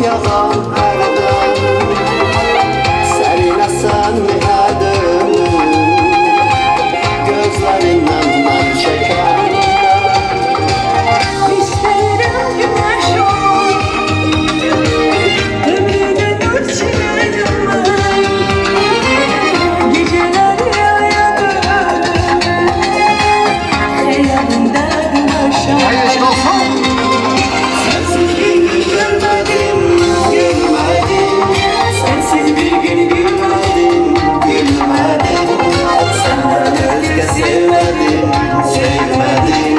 yağan hərdən sərinəsən hədəm gözlərindən mən çəkəndən İstəyirəm günəş ol ömrünü nur çilərim mən gecələr yayadım xəyalımda dolaşam Sensiz bir gün görmedim, gülmedim Sensiz bir gün gülmedim, gülmedim Senden özge sevmedim, sevmedim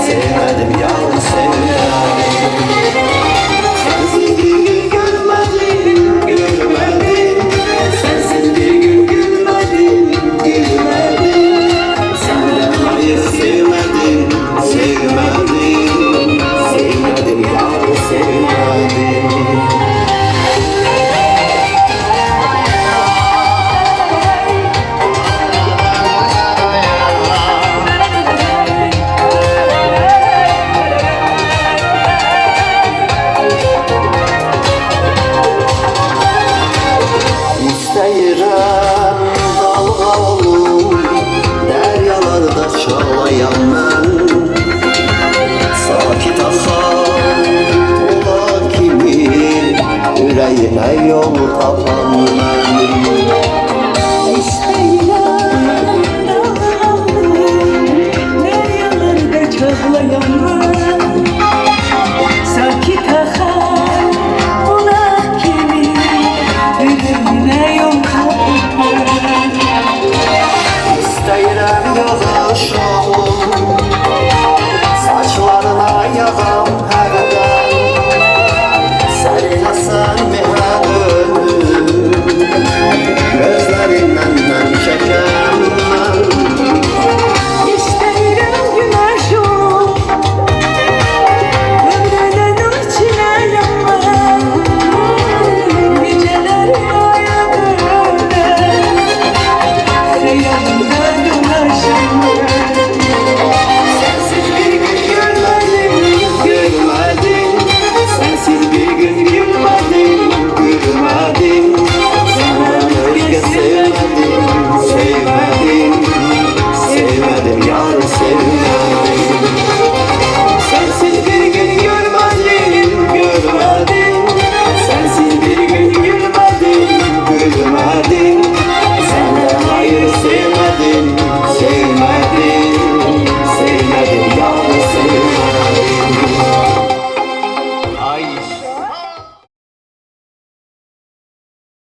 Sevmedim yalnız sevmedim Sensiz bir gün görmedim, gülmedim Sensiz bir gün gülmedim, gülmedim Senden hayır sevmedim, sevmedim Sevmedim yavrum sevmedim İstəyirəm dalğa olum Dəryalarda çalayam mən Sakit axan ola kimi Ürəyimə yol tapan mən